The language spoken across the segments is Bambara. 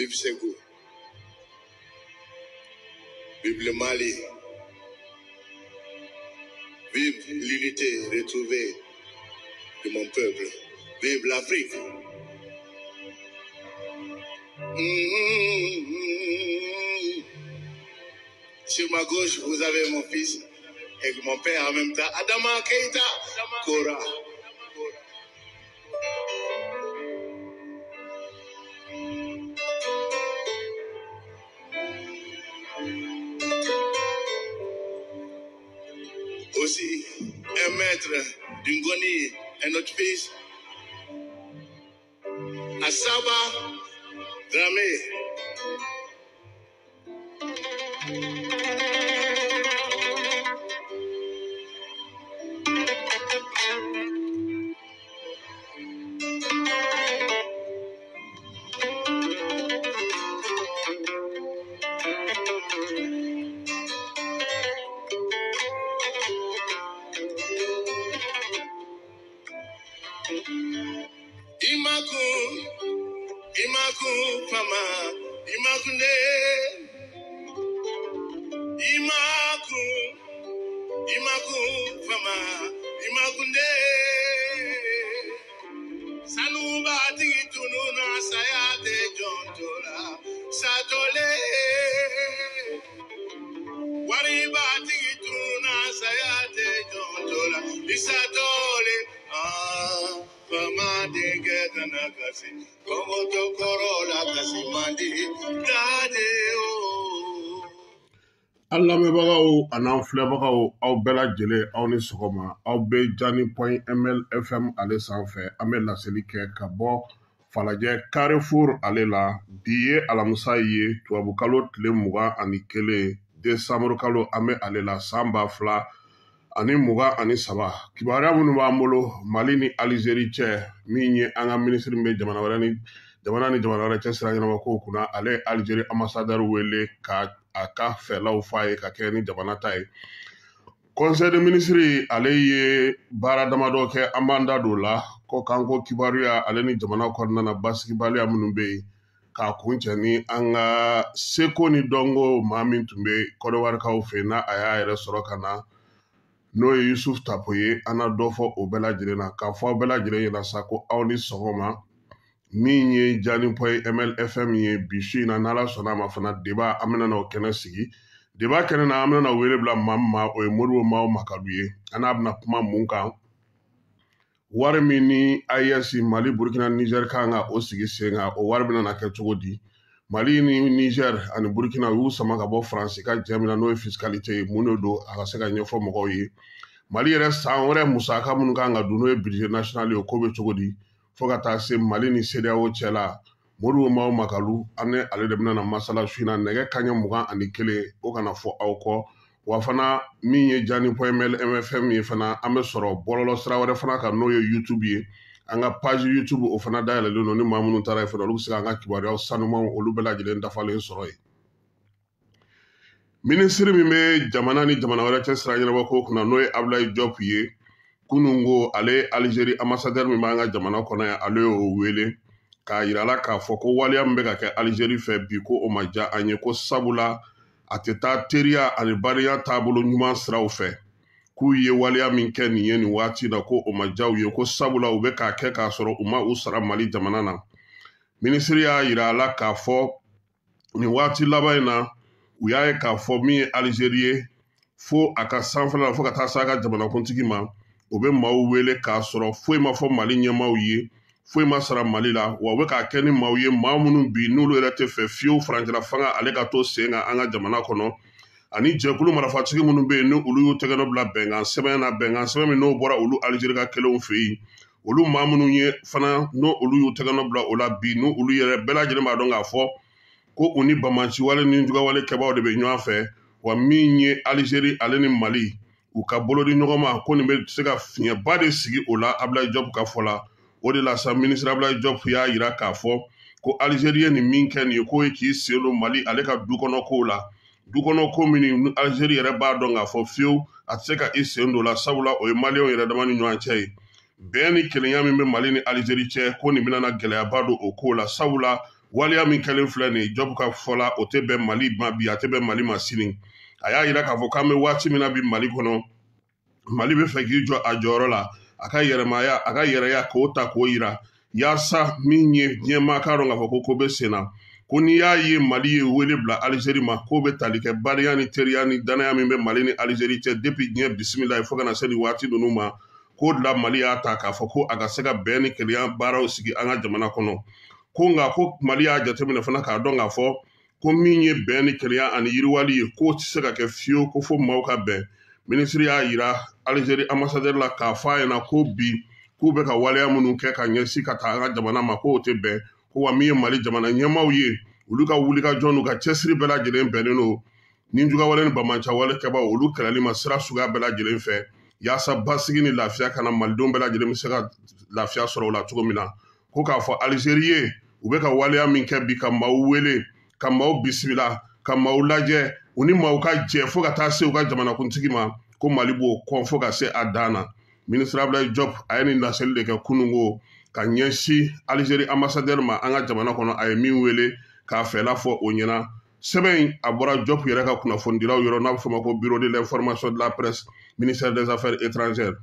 Vive Ségou, vive le Mali, vive l'unité retrouvée de mon peuple, vive l'Afrique. Sur ma gauche, vous avez mon fils et mon père en même temps, Adama Keïta Kora. Aussi, un maître d'Ungoni, un autre fils, Asaba Dramé. Imaku Pama, Imakunde, Imaku Pama, Imakunde, Sanuba Titununa Sayate Jontola, Satole, Wariba Titununa Sayate Jontola, Isatole, Pama de Gatanakasi, como Tokorola Kasimandi, Dadeo. Allah mebagaw anan filɛbagaw aw bɛɛ lajɛlen aw ni sɔgɔma aw bɛ Diany.ml FM ale sanfɛ an bɛ laseli kɛ ka bɔ falajɛ Carrefour ale la bi ye alamisa ye tubabukalo tile 21 décembre kalo an bɛ ale la san 2023 kibaruya minnu b'an bolo Mali ni Algérie cɛ min ye an ka ministre bɛ jamana ni jamana wɛrɛ cɛ sira ɲɛnama kow kunna ale Algérie ambassadeur wele ka a ka fɛlaw f'a ye ka kɛ ni jamana ta ye. Conseil des ministres ale ye baara damadɔ kɛ an b'an da don la ko kan ko kibaruya ale ni jamana kɔnɔna na basigibaliya minnu bɛ yen k'a kun cɛ ni an ka seko ni dɔnko maa min tun bɛ kɔdiwarikaw fɛ n'a a y'a yɛrɛ sɔrɔ ka na n'o ye Yusuf Tapo ye an na dɔ fɔ o bɛɛ lajɛlen na k'a fɔ aw bɛɛ lajɛlen ɲɛna sa ko aw ni sɔgɔma min ye Diany.ml FM ye bi su in na n'Ala sɔnna a ma fana débat an bɛna n'o kɛnɛ sigi débat kɛnɛ na an bɛna wele bila maa min ma o ye Modibo Mawo Makadu ye an n'a bɛna kuma mun kan wari min ni AES Mali Burkina Niger kan ka o sigi sen kan o wari bɛna kɛ cogo di Mali ni Niger ani Burkina u y'u sama ka bɔ Faransi ka jɛ min na n'o ye fiscalité ye mun de don a ka se ka ɲɛfɔ mɔgɔw ye Mali yɛrɛ san wɛrɛ musaka minnu kan ka dun n'o ye budget national ye o ko bɛ cogo di fo ka taa se Mali ni CEDEAO cɛ la Modibo Mawo Makalu an ni ale de bɛna masala su in na nɛgɛ kanɲɛ 21 o kana fɔ aw kɔ wa fana min ye Diany.ml FM ye fana an bɛ sɔrɔ bɔlɔlɔ sira wɛrɛ fana kan n'o ye YouTube ye an ka page YouTube o fana dayɛlɛlen don ni maa minnu taara ye fana olu bɛ se k'an ka kibaruyaw sanumanw olu bɛɛ lajɛlen dafalen sɔrɔ yen ministre min bɛ jamana ni jamana wɛrɛ cɛ sira ɲɛnabɔko kunna n'o ye Abdoulaye Diop ye kunun ko ale Algérie ambassadeur min b'an ka jamana kɔnɔ yan ale y'o wele k'a yira la k'a fɔ ko waleya min bɛ ka kɛ Algérie fɛ bi ko o ma diya an ye ko sabula a tɛ taa teriya ani badenya taabolo ɲuman siraw fɛ k'u ye waleya min kɛ nin ye nin waati la ko o ma diya u ye ko sabula u bɛ k'a kɛ k'a sɔrɔ u ma u sara Mali jamana na ministre y'a yira la k'a fɔ nin waati laban in na u y'a ye k'a fɔ min ye Algérie ye fo a ka sanfɛla la fo ka taa se a ka jamanakuntigi ma o bɛ maaw wele k'a sɔrɔ foyi ma fɔ Mali ɲɛmaaw ye foyi ma sara Mali la wa u bɛ k'a kɛ ni maaw ye maa minnu bi n'olu yɛrɛ tɛ fɛ fiyewu farancɛla fanga ale ka to sen kan an ka jamana kɔnɔ ani jɛkulu marifatigi minnu bɛ yen ni olu y'u tɛgɛ nɔ bila bɛnkan sɛbɛn na bɛnkan sɛbɛn min n'o bɔra olu Algérie ka kelenw fɛ yen olu maa minnu ye fana n'o olu y'u tɛgɛ nɔ bila o la bi n'olu yɛrɛ bɛɛ lajɛlen b'a dɔn k'a fɔ ko u ni bamaci wale ni jugawale kɛbaaw de bɛ ɲɔgɔn fɛ wa min ye Algérie ale ni Mali u ka bolo di ɲɔgɔn ma ko nin bɛ se ka fiɲɛba de sigi o la Abdoulaye Diop ka fɔ la o de la sa ministre Abdoulaye Diop y'a yira k'a fɔ ko Algérie ye nin min kɛ nin ye k'o ye k'i sen don Mali ale ka dukɔnɔkow la dukɔnɔko min ni Algérie yɛrɛ b'a dɔn k'a fɔ fiyewu a tɛ se ka i sen don la sabula o ye maliyɛnw yɛrɛ dama ni ɲɔgɔn cɛ ye bɛn ni kelenya min bɛ Mali ni Algérie cɛ ko nin bɛna gɛlɛyaba don o ko la sabula waliya min kɛlen filɛ nin Job ka fɔla o tɛ bɛn Mali ma bi a tɛ bɛn Mali ma sini a y'a yira k'a fɔ k'an bɛ waati min na bi Mali kɔnɔ Mali bɛ fɛ k'i jɔ a jɔyɔrɔ la a ka yɛrɛmaya a ka yɛrɛya k'o ta k'o yira yaasa min ye diɲɛmaa k'a dɔn k'a fɔ ko bɛ sen na ko n'i y'a ye Mali ye wele bila Alizeri ma k'o bɛ tali kɛ badenya ni teriya ni danaya min bɛ Mali ni Alizeri cɛ depuis diɲɛ bisimila ye fo ka na se nin waati ninnu ma k'o de la Mali y'a ta k'a fɔ ko a ka se ka bɛn ni kelenya baaraw sigi an ka jamana kɔnɔ ko nka ko Mali y'a jateminɛ fana k'a dɔn k'a fɔ ko min ye bɛn ni kelenya ani yiriwali ye k'o tɛ se ka kɛ fiyewu ko fo maaw ka bɛn minisiri y'a yira Alizeri ambassadeur la k'a fɔ a ɲɛna ko bi k'u bɛ ka waleya minnu kɛ ka ɲɛsin ka taa an ka jamana ma k'o tɛ bɛn ko wa min ye Mali jamana ɲɛmaaw ye olu ka wulikajɔ n'u ka cɛsiri bɛɛ lajɛlen bɛnnen don ni jugawale ni bamaca wale kɛbaaw olu kɛlɛli ma sira suguya bɛɛ lajɛlen fɛ yaasa basigi ni lafiya kana malidenw bɛɛ lajɛlen bɛ se ka lafiya sɔrɔ o la cogo min na ko k'a fɔ Alizeri ye u bɛ ka waleya min kɛ bi ka maaw wele ka maaw bisimila ka maaw lajɛ u ni maaw ka jɛ fo ka taa se u ka jamanakuntigi ma ko Mali b'o kɔn fo ka se a dan na ministre Abdoulaye Diop a ye nin laseli de kɛ kunun ko ka ɲɛsin Alizeri ambassadeur ma an ka jamana kɔnɔ a ye min wele k'a fɛla fɔ o ɲɛna sɛbɛn in a bɔra Diop yɛrɛ ka kunnafonidilaw yɔrɔ n'a bɛ fɔ ma ko bureau de l'information de la presse ministère des affaires étrangères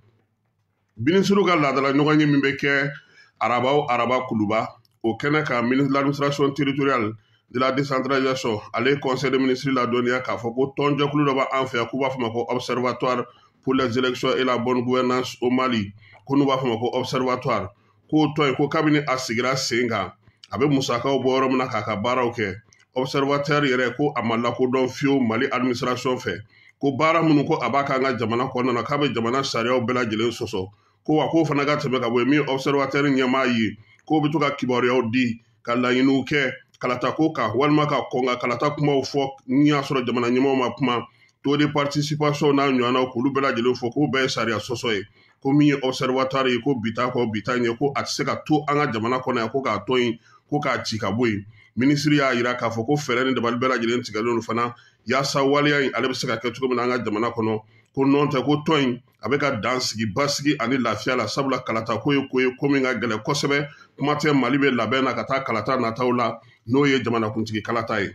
ministre ka laadala ɲɔgɔn ye min bɛ kɛ araba o araba kuluba o kɛnɛ kan ministre de l'administration territoriale de la décentralisation ale conseil de ministre ladɔnniya k'a fɔ ko tɔnjɛkulu dɔ b'an fɛ yan k'u b'a fɔ ma ko observatoire pour les élections et la bonne gouvernance au Mali ko n'u b'a fɔ ma ko observatoire k'o tɔn in ko kabini a sigira sen kan a bɛ musakaw bɔ yɔrɔ min na k'a ka baaraw kɛ observateur yɛrɛ ko a ma lakodɔn fiyewu Mali administration fɛ ko baara minnu ko a b'a k'an ka jamana kɔnɔna na k'a bɛ jamana sariyaw bɛɛ lajɛlen sɔsɔ ko wa k'o fana ka tɛmɛ ka bɔ yen min observateur ɲɛmaa ye k'o bɛ to ka kibaruyaw di ka laɲiniw kɛ kalata ko kan walima ka kɔn ka kalata kumaw fɔ ni y'a sɔrɔ jamana ɲɛmaaw ma kuma taux de participation n'a ɲɔgɔnnaw k'olu bɛɛ lajɛlen fɔ k'o bɛɛ ye sariya sɔsɔ ye ko min ye observatoire ye ko bi t'a kɔ bi t'a ɲɛ ko a tɛ se ka to an ka jamana kɔnɔ yan ko k'a to yen ko k'a ci ka bɔ yen minisiri y'a yira k'a fɔ ko fɛɛrɛ ni dabali bɛɛ lajɛlen tigɛlen don fana yaasa waleya in ale bɛ se ka kɛ cogo min na an ka jamana kɔnɔ ko nɔn tɛ ko tɔn in a bɛ ka dan sigi basigi ani lafiya la sabula kalata ko ye ko min ka gɛlɛn kosɛbɛ kuma tɛ Mali bɛ labɛn na ka taa kalata nataw la n'o ye jamanakuntigi kalata ye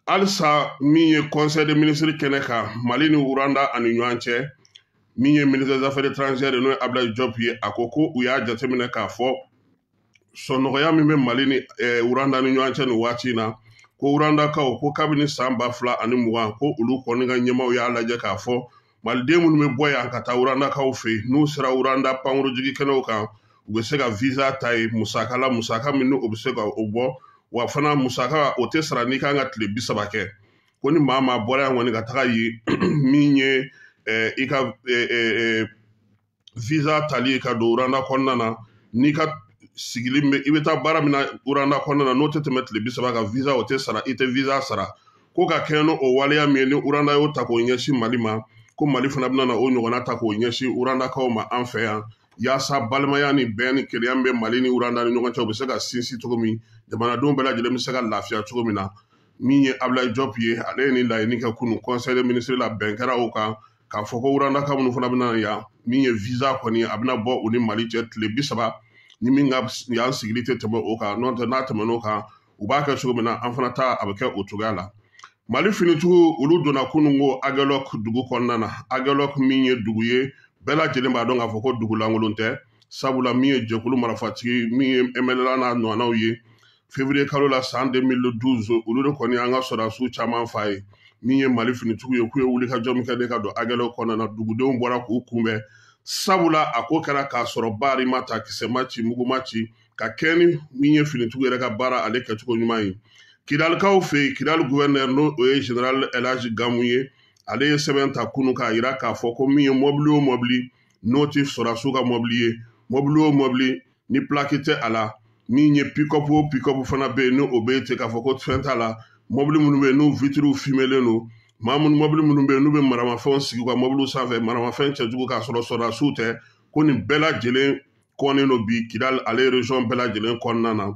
halisa min ye conseil de ministre kɛnɛ kan Mali ni Uranda ani ɲɔgɔn cɛ min ye ministre des affaires étrangères n'o ye Abdoulaye Diop ye a ko u y'a jateminɛ k'a fɔ sɔnɔgɔya min bɛ Mali ni Uranda ni ɲɔgɔn cɛ nin waati in na ko Urandakaw ko kabini san 2020 ko olu kɔni ka ɲɛmaaw y'a lajɛ k'a fɔ Maliden minnu bɛ bɔ yan ka taa Urandakaw fɛ yen n'u sera Uranda pankurujigi kɛnɛw kan u bɛ se ka visa ta yen musaka min o bɛ se ka o bɔ wa fana musaka o tɛ sara n'i kan ka tile 30 kɛ ko ni maa bɔra yan kɔni ka taga yen min ye i ka visa tali ye ka don Uranda kɔnɔna na n'i ka sigili i bɛ taa baara min na Uranda kɔnɔna na n'o tɛ tɛmɛ tile 30 kan visa o tɛ sara i tɛ visa sara ko ka kɛ n'o waleya min ye ni Uranda y'o ta k'o ɲɛsin Mali ma ko Mali fana bɛna o ɲɔgɔnna ta k'o ɲɛsin Urandakaw ma an fɛ yan yaasa balimaya ni bɛn ni kelenya bɛ Mali ni Uranda ni ɲɔgɔn cɛ u bɛ se ka sinsin cogo min jamanadenw bɛɛ lajɛlen bɛ se ka lafiya cogo min na min ye Abdoulaye Diop ye ale ye nin laɲini kɛ kunun conseil de ministre la bɛn kɛra o kan k'a fɔ ko Urandaka minnu fana bɛna yan min ye visa kɔni a bɛna bɔ u ni Mali cɛ tile 30 ni min ka yan sigili tɛ tɛmɛ o kan n'o tɛ n'a tɛmɛn'o kan u b'a kɛ cogo min na an fana ta a bɛ kɛ o cogoya la Mali finitigiw olu donna kunun ko Aguelok dugu kɔnɔna na Aguelok min ye dugu ye bɛɛ lajɛlen b'a dɔn k'a fɔ ko dugu lankolon tɛ sabula min ye jɛkulu marifatigi min ye MLA n'a ɲɔgɔnnaw ye février kalo la san 2012 olu de kɔni an ka sɔrɔdasiw caman fa ye min ye Mali finitigiw ye k'u ye wulikajɔ min kɛ ne ka don Aguelok kɔnɔna na dugudenw bɔra k'u kunbɛn sabula a ko kɛra k'a sɔrɔ baari ma ta kisɛ ma ci mugu ma ci ka kɛ ni min ye finitigiw yɛrɛ ka baara ale kɛcogo ɲuman ye Kidalikaw fɛ yen Kidal gouverneur n'o ye général Elhaji Gamu ye ale ye sɛbɛn ta kunun k'a yira k'a fɔ ko min ye mɔbili o mɔbili n'o tɛ sɔrɔdasiw ka mɔbili ye mɔbili o mɔbili ni plaki tɛ a la min ye pick-up o pick-up fana bɛ yen ni o bɛ yen ten k'a fɔ ko fɛn t'a la mɔbili minnu bɛ yen n'u vitres fumelen don maa minnu mɔbili minnu bɛ yen n'u bɛ maramafɛnw sigi u ka mɔbiliw sanfɛ maramafɛn cɛjugu k'a sɔrɔ sɔrɔdasiw tɛ ko nin bɛɛ lajɛlen kɔnnen don bi Kidal ale région bɛɛ lajɛlen kɔnɔna na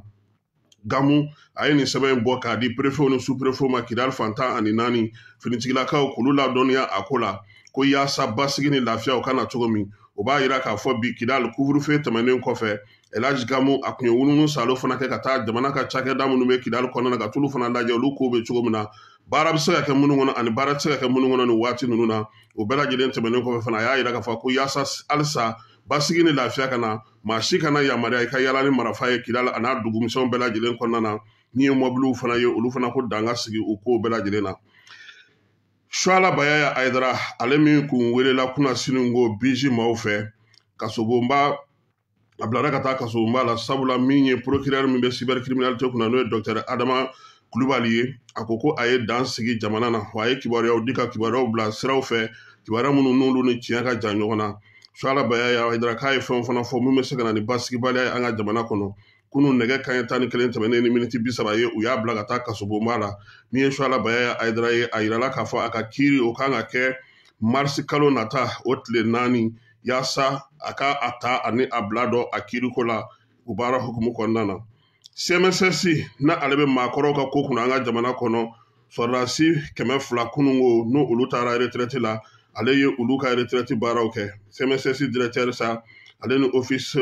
Gamu a ye nin sɛbɛn in bɔ k'a di préfet ni sous-préfet ma Kidal fantan ani 4 finitigilakaw k'olu ladɔnniya a ko la ko yaasa basigi ni lafiya o kana cogo min o b'a yira k'a fɔ bi Kidal couvre-feu tɛmɛnen kɔfɛ Elaj Gamu a kun ye wulunu salo fana kɛ ka taa jamana ka cakɛda minnu bɛ Kidali kɔnɔna ka tulu fana lajɛ olu ko bɛ cogo min na baara bɛ se ka kɛ minnu kɔnɔ ani baara tɛ se ka kɛ minnu kɔnɔ nin waati ninnu na o bɛɛ lajɛlen tɛmɛnen kɔfɛ fana a y'a yira k'a fɔ ko yaasa halisa basigi ni lafiya ka na maa si kana yamaruya i ka yala ni marifa ye Kidali a n'a dugumisɛnw bɛɛ lajɛlen kɔnɔna na min ye mɔbiliw fana ye olu fana ko dan ka sigi o ko bɛɛ lajɛlen na. Suala Bayaya Aidara ale min kun welela kunna sinungo biji maaw fɛ kasobonba a bilara ka taa kasobonba la sabula min ye procureur min bɛ cybercriminalité kunna n'o ye Dr Adama Kulubali ye a ko a ye dan sigi jamana na wa a ye kibaruyaw di ka kibaruyaw bila siraw fɛ kibaruya minnu n'olu ni tiɲɛ ka jan ɲɔgɔn na. Suala Bayaya Aidara k'a ye fɛn fana fɔ min bɛ se ka na ni basigibaliya ye an ka jamana kɔnɔ kunun nɛgɛ kanɲɛ 11 tɛmɛnen ni miniti 30 ye u y'a bila ka taa kasobonba la min ye Suala Bayaya Aidara ye a yirala k'a fɔ a ka kiiri o kan ka kɛ marisi kalo nata o tile 4 yaasa a ka a ta ani a bila dɔ a kiiriko la u baara hukumu kɔnɔna na. CMSS na ale bɛ maakɔrɔw ka ko kunna an ka jamana kɔnɔ sɔrɔdasi 200 kunungo n'o olu taara retraite la ale ye olu ka retraite baaraw kɛ. CMSS directeur sa ale ni office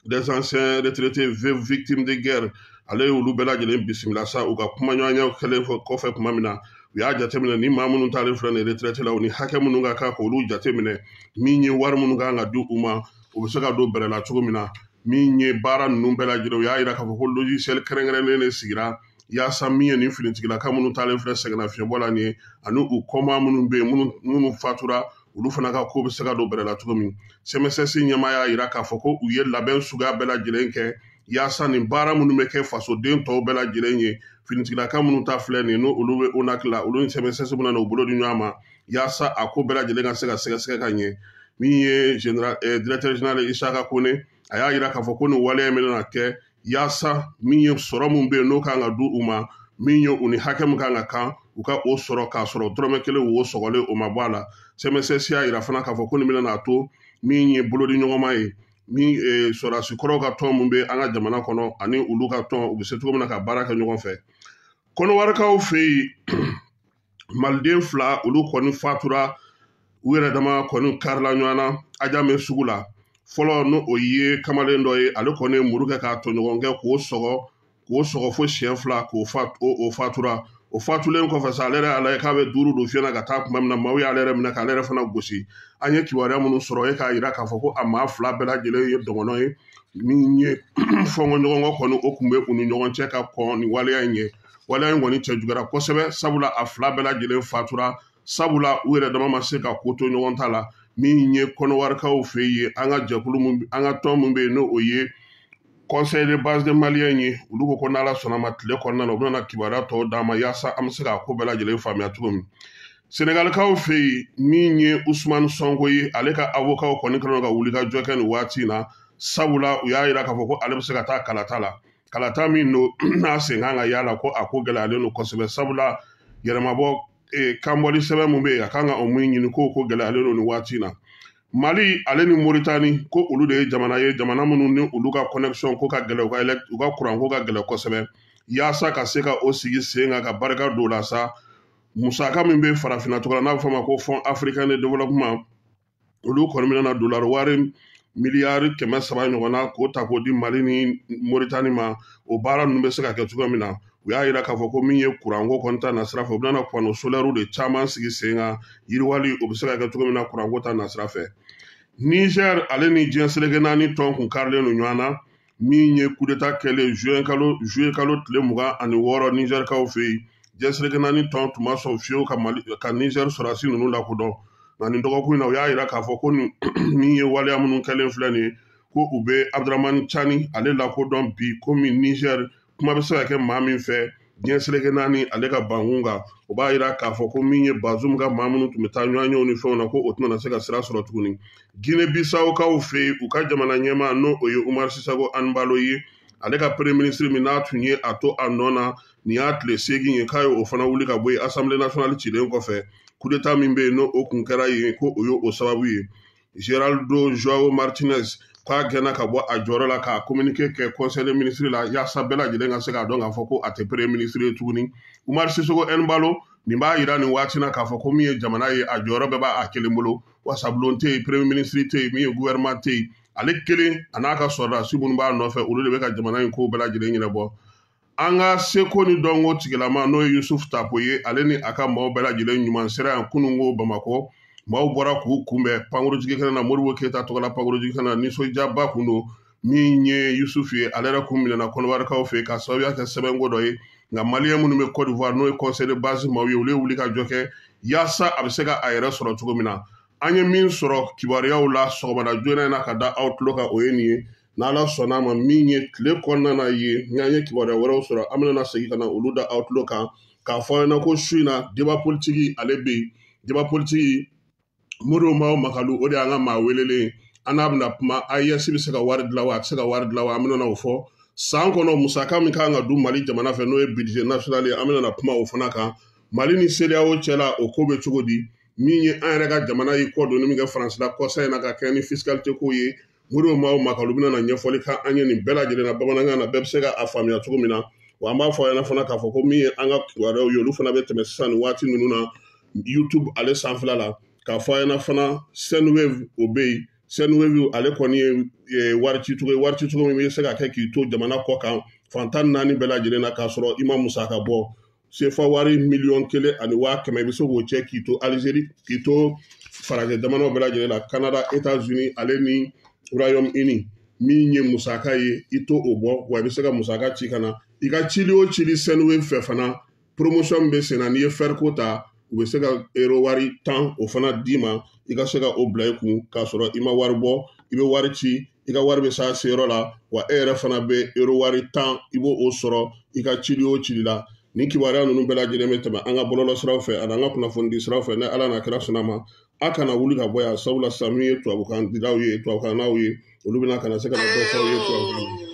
des anciens retraités victimes de guerre ale olu bɛɛ lajɛlen bisimila sa u ka kumaɲɔgɔnyaw kɛlen kɔfɛ tuma min na u y'a jateminɛ ni maa minnu taalen filɛ nin retraite la u ni hakɛ minnu ka kan k'olu jateminɛ min ye wari minnu kan ka di u ma u bɛ se ka don bɛrɛ la cogo min na min ye baara ninnu bɛɛ lajɛlen u y'a yira k'a fɔ ko logiciel kɛrɛnkɛrɛnnen de sigira yaasa min ye nin finitigilaka minnu taalen filɛ sɛgɛnnafiɲɛbɔ la nin ye ani u kɔmaa minnu bɛ yen minnu fatura olu fana ka ko bɛ se ka don bɛrɛ la cogo min CMSS ɲɛmaa y'a yira k'a fɔ ko u ye labɛn suguya bɛɛ lajɛlen kɛ yaasa nin baara minnu bɛ kɛ fasoden tɔw bɛɛ lajɛlen ye finitigilaka minnu ta filɛ nin ye n'olu bɛ ONAC la olu ni CMSS bɛna na u bolo di ɲɔgɔn ma yaasa a ko bɛɛ lajɛlen ka se ka sɛgɛsɛgɛ ka ɲɛ min ye directeur général Isaka Kone a y'a yira k'a fɔ ko nin waleya min bɛna kɛ yaasa min ye sɔrɔ min bɛ yen n'o kan ka di u ma min ye u ni hakɛ min kan ka kan u ka o sɔrɔ k'a sɔrɔ dɔrɔmɛ kelen wo sɔgɔlen o ma bɔ a la CMSS y'a yira fana k'a fɔ ko nin bɛna n'a to min ye bolodi ɲɔgɔnma ye min sɔrɔdasi kɔrɔw ka tɔn min bɛ an ka jamana kɔnɔ ani olu ka tɔn u bɛ se cogo min na ka baara kɛ ɲɔgɔn fɛ kɔnɔwarikaw fɛ yen maliden 2 olu kɔni fatura u yɛrɛ dama kɔni karila ɲɔgɔn na ajamɛ sugu la fɔlɔ n'o o ye kamalen dɔ ye ale kɔni ye muru kɛ k'a tɔɲɔgɔn kɛ k'o sɔgɔ fo siɲɛ 2 k'o fatura o fatulen kɔfɛ sa ale yɛrɛ ala ye k'a bɛ 5 don fiɲɛ na ka taa kuma min na maaw y'ale yɛrɛ minɛ k'ale yɛrɛ fana gosi an ye kibaruya minnu sɔrɔ e k'a yira k'a fɔ ko a maa 2 bɛɛ lajɛlen ye dɔgɔnɔ ye min ye fɔnkɔɲɔgɔnkɔ kɔni o kun bɛ u ni ɲɔgɔn cɛ ka kɔn ni waleya in ye waleya in kɔni cɛ juguyara kosɛbɛ sabula a 2 bɛɛ lajɛlen fatura sabula u yɛrɛ dama ma se ka ko to ɲɔgɔn ta la min ye kɔnɔwarikaw fɛ yen an ka jɛkulu an ka tɔn min bɛ yen n'o o ye conseil de base de malien ye olu ko n'ala sɔnna ma tile kɔnɔna na u bɛna kibaruya tɔw d'a ma yaasa an bɛ se k'a ko bɛɛ lajɛlen faamuya cogo min senegalikaw fɛ yen min ye Usmane Sonko ye ale ka avocat kɔni kɛlen ka wuli ka jɔ kɛ nin waati in na sabula u y'a yira k'a fɔ ko ale bɛ se ka taa kalata la kalata min don n'a sen kan ka yala ko a ko gɛlɛyalen don kosɛbɛ sabula yɛrɛmabɔ kanbɔli sɛbɛn min bɛ yen a kan ka o min ɲini ko gɛlɛyalen don nin waati in na Mali ale ni Mauritanie ko olu de ye jamana minnu ni olu ka connexion ko ka gɛlɛ u ka kuran ko ka gɛlɛ kosɛbɛ yaasa ka se ka o sigi sen kan ka barika don la sa musaka min bɛ farafinna cogo la n'a bɛ fɔ ma ko Fonds africain de développement olu kɔni bɛna na dollar wari miliyari 300 ɲɔgɔn na k'o ta k'o di Mali ni Mauritanie ma o baara ninnu bɛ se ka kɛ cogo min na u y'a yira k'a fɔ ko min ye kuranko kɔni ta nasira fɛ u bɛna panneau solaire de caman sigi sen kan yiriwali o bɛ se ka kɛ cogo min na kuranko ta nasira fɛ Niger ale ni diɲɛ seleke 4 tɔn kun karilen don ɲɔgɔn na min ye coup d'état kɛlen juillet kalo tile 26 Nigerkaw fɛ yen diɲɛ seleke 4 tɔn tun ma sɔn fiyewu ka Niger sɔrɔdasi ninnu lakodɔn nka nin dɔgɔkun in na u y'a yira k'a fɔ ko min ye waleya minnu kɛlen filɛ nin ye ko u bɛ Abdramane Chani ale lakodɔn bi komi Niger kuma bɛ se ka kɛ maa min fɛ diɲɛ seleke 4 ale ka bankun kan o b'a yira k'a fɔ ko min ye Bazoum ka maa minnu tun bɛ taa ɲɔgɔnyew ni fɛnw na ko o tɛna se ka sira sɔrɔ tuguni Guinée Bissau kaw fɛ yen u ka jamana ɲɛmaa n'o o ye Umar Sissoco Anbalo ye ale ka premier ministre min n'a tun ye a to a nɔ na nin y'a tile 8 ye k'a ye o fana wuli ka bɔ yen Assemblée nationale cilen kɔfɛ coup d'état min bɛ yen n'o o kun kɛra yen ko o ye o sababu ye Geraldo João Martinez k'a gɛnna ka bɔ a jɔyɔrɔ la k'a communiqué kɛ conseil des ministres la yaasa bɛɛ lajɛlen ka se k'a dɔn k'a fɔ ko a tɛ premier ministre ye tuguni Umar Sissoco Embalo nin b'a yira nin waati na k'a fɔ ko min ye jamana ye a jɔyɔrɔ bɛɛ b'a kelen bolo wasabulon tɛ yen premier ministre tɛ yen min ye gouvernement tɛ yen ale kelen an'a ka sɔrɔdasi minnu b'a nɔfɛ olu de bɛ ka jamana in ko bɛɛ lajɛlen ɲɛnabɔ. An ka seko ni dɔnko tigilama n'o ye Yusuf Tapo ye ale ni a ka maaw bɛɛ lajɛlen ɲuman sera yan kununko Bamakɔ. Maaw bɔra k'u kunbɛn pankurotigi kɛnɛ na Modibo Keyita tɔgɔla pankurotigi kɛnɛ na nisɔndiyaba kun don min ye Yusuf ye ale yɛrɛ kun minɛna kɔnɔbarikaw fɛ ka sababuya kɛ sɛbɛnko dɔ ye nka maliyɛn minnu bɛ Côte d'Ivoire n'o ye conseil de base maaw ye olu ye wuli ka jɔ kɛ yaasa a bɛ se ka a yɛrɛ sɔrɔ cogo min na. An ye min sɔrɔ kibaruyaw la sɔgɔmada joona in na ka da aw tulo kan o ye nin ye. N'Ala sɔnna ma min ye tile kɔnɔna na ye n'an ye kibaruya wɛrɛw sɔrɔ an bɛna segin ka na olu da aw tulo kan k'a fɔ an ɲɛna ko su in na débat politique ale bɛ yen débat politique Modibo Makalu o de y'an ka maa welelen an n'a bɛna kuma AES bɛ se ka wari dilan wa a tɛ se ka wari dilan wa an bɛna o fɔ san kɔnɔ musaka min kan ka du Mali jamana fɛ n'o ye budget national ye an bɛna kuma o fana kan Mali ni CEDEAO cɛla o ko bɛ cogo di min ye an yɛrɛ ka jamana ye kɔ donni min kɛ Faransila kɔsa in na ka kɛ ni fiscalité ko ye Modibo Makalu bɛna ɲɛfɔli kan an ye nin bɛɛ lajɛlen na bamanankan na bɛɛ bɛ se ka a faamuya cogo min na wa an b'a fɔ a ɲɛna fana k'a fɔ ko min ye an ka kibaruyaw ye olu fana bɛ tɛmɛ sisan nin waati ninnu na YouTube ale sanfɛla la k'a fɔ a ɲɛna fana Senwave o bɛ yen Senwave ale kɔni ye warici cogo min bɛ se ka kɛ k'i to jamana kɔ kan fantan 4 bɛɛ lajɛlen na k'a sɔrɔ i ma musaka bɔ CFA wari 1,500,000 ani 500,000 i bɛ se k'o cɛ k'i to Algérie k'i to farajɛ jamanaw bɛɛ lajɛlen na Canada États-Unis ale ni Royaume-Uni min ye musaka ye i to o bɔ wa i bɛ se ka musaka ci ka na i ka cili o cili Senwave fɛ fana promotion bɛ sen na n'i ye fer ko ta u bɛ se ka euro wari 10 o fana d'i ma i ka se ka o bila i kun k'a sɔrɔ i ma wari bɔ i bɛ wari ci i ka wari bɛ s'a seyɔrɔ la wa e yɛrɛ fana bɛ euro wari 10 i b'o o sɔrɔ i ka cili o cili la nin kibaruya ninnu bɛɛ lajɛlen bɛ tɛmɛ an ka bɔlɔlɔsiraw fɛ ani an ka kunnafonidi siraw fɛ ni Ala n'a kira sɔnna ma a kana wuli ka bɔ yan sabula sisan min ye tubabukan dilaw ye tubabukannaw ye olu bɛna ka na se ka na dɔ fɔ aw ye tubabukan na.